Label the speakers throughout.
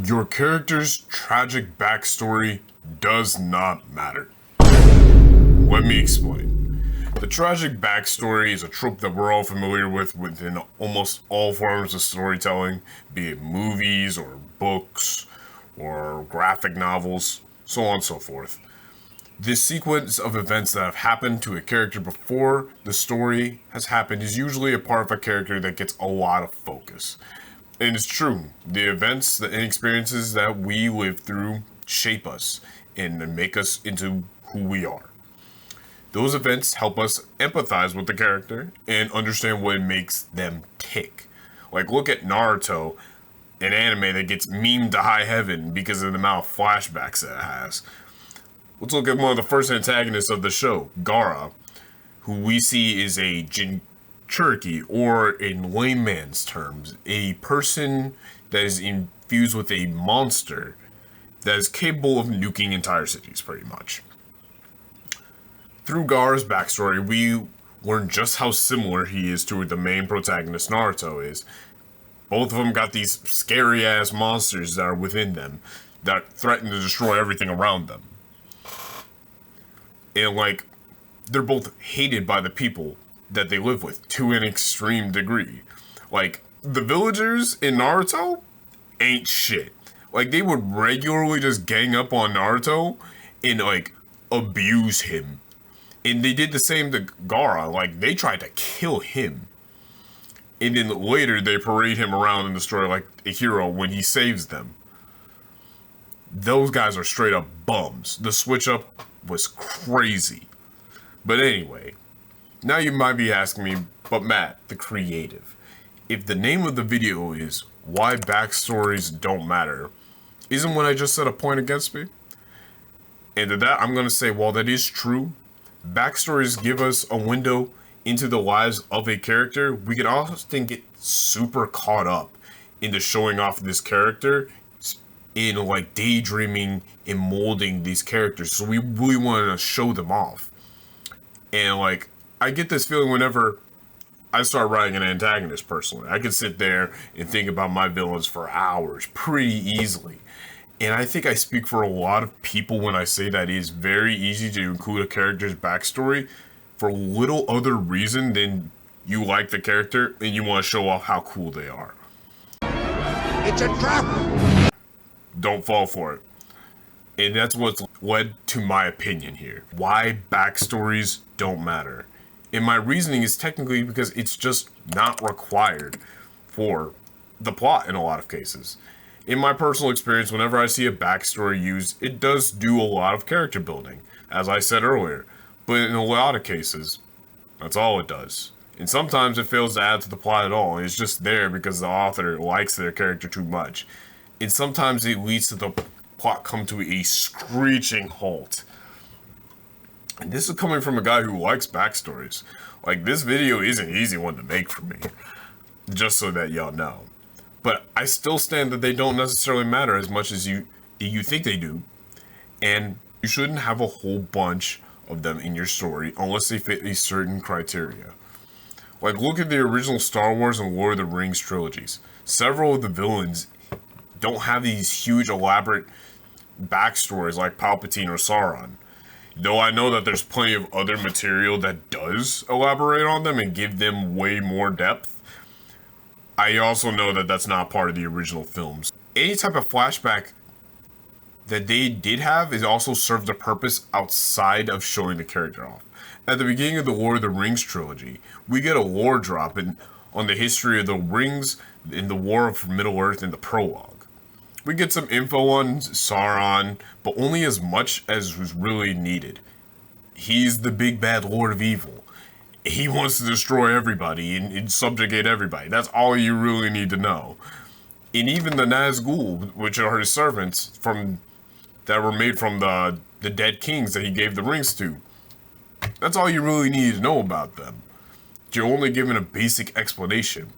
Speaker 1: Your character's tragic backstory does not matter. Let me explain. The tragic backstory is a trope that we're all familiar with within almost all forms of storytelling, be it movies or books or graphic novels, so on and so forth. This sequence of events that have happened to a character before the story has happened is usually a part of a character that gets a lot of focus. And it's true, the events and experiences that we live through shape us and make us into who we are. Those events help us empathize with the character and understand what makes them tick. Like, look at Naruto, an anime that gets memed to high heaven because of the amount of flashbacks that it has. Let's look at one of the first antagonists of the show, Gaara, who we see is a Cherokee, or in layman's terms, a person that is infused with a monster that is capable of nuking entire cities, pretty much. Through Gaara's backstory, we learn just how similar he is to the main protagonist, Naruto, is. Both of them got these scary-ass monsters that are within them that threaten to destroy everything around them. And, like, they're both hated by the people that they live with to an extreme degree. Like, the villagers in Naruto ain't shit. Like, they would regularly just gang up on Naruto and, like, abuse him. And they did the same to Gaara. Like, they tried to kill him. And then later, they parade him around in the story like a hero when he saves them. Those guys are straight up bums. The switch up was crazy. But anyway, now you might be asking me, but Matt, the creative, if the name of the video is Why Backstories Don't Matter, isn't what I just said a point against me? And to that, I'm going to say, while that is true, backstories give us a window into the lives of a character. We can often get super caught up into showing off this character in like daydreaming and molding these characters. So we really want to show them off. And like, I get this feeling whenever I start writing an antagonist personally. I could sit there and think about my villains for hours pretty easily. And I think I speak for a lot of people when I say that it is very easy to include a character's backstory for little other reason than you like the character and you want to show off how cool they are.
Speaker 2: It's a trap!
Speaker 1: Don't fall for it. And that's what's led to my opinion here. Why backstories don't matter. And my reasoning is technically because it's just not required for the plot in a lot of cases. In my personal experience, whenever I see a backstory used, it does do a lot of character building, as I said earlier. But in a lot of cases, that's all it does. And sometimes it fails to add to the plot at all, and it's just there because the author likes their character too much. And sometimes it leads to the plot come to a screeching halt. And this is coming from a guy who likes backstories. Like, this video is an easy one to make for me, just so that y'all know. But I still stand that they don't necessarily matter as much as you think they do. And you shouldn't have a whole bunch of them in your story unless they fit a certain criteria. Like, look at the original Star Wars and Lord of the Rings trilogies. Several of the villains don't have these huge elaborate backstories like Palpatine or Sauron. Though I know that there's plenty of other material that does elaborate on them and give them way more depth, I also know that that's not part of the original films. Any type of flashback that they did have is also served a purpose outside of showing the character off. At the beginning of the Lord of the Rings trilogy, we get a lore drop on the history of the rings in the War of Middle-earth in the prologue. We get some info on Sauron, but only as much as was really needed. He's the big bad Lord of Evil. He wants to destroy everybody and subjugate everybody. That's all you really need to know. And even the Nazgul, which are his servants that were made from the dead kings that he gave the rings to. That's all you really need to know about them. You're only given a basic explanation.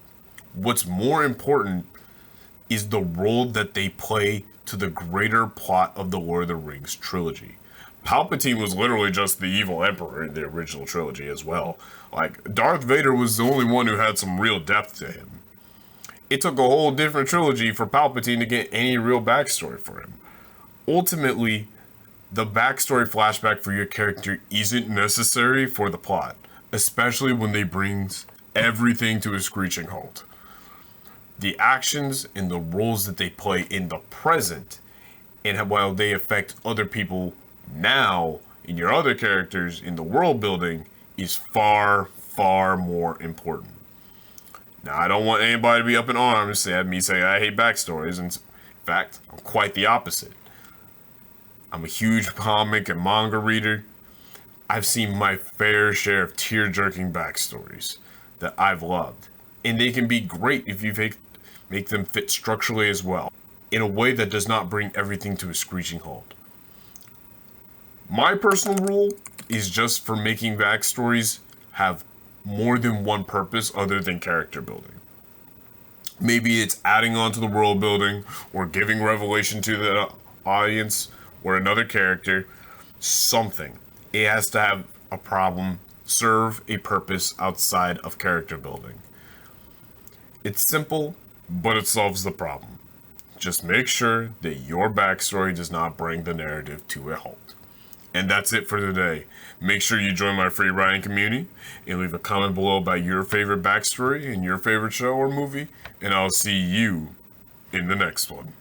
Speaker 1: What's more important is the role that they play to the greater plot of the Lord of the Rings trilogy. Palpatine was literally just the evil emperor in the original trilogy as well. Like, Darth Vader was the only one who had some real depth to him. It took a whole different trilogy for Palpatine to get any real backstory for him. Ultimately, the backstory flashback for your character isn't necessary for the plot, especially when they brings everything to a screeching halt. The actions and the roles that they play in the present, and while they affect other people now in your other characters in the world building, is far, far more important. Now, I don't want anybody to be up in arms at me saying I hate backstories. In fact, I'm quite the opposite. I'm a huge comic and manga reader. I've seen my fair share of tear-jerking backstories that I've loved. And they can be great if you make them fit structurally as well, in a way that does not bring everything to a screeching halt. My personal rule is just for making backstories have more than one purpose other than character building. Maybe it's adding on to the world building or giving revelation to the audience or another character, something. It has to have a problem, serve a purpose outside of character building. It's simple, but it solves the problem. Just make sure that your backstory does not bring the narrative to a halt. And that's it for today. Make sure you join my free writing community and leave a comment below about your favorite backstory and your favorite show or movie, and I'll see you in the next one.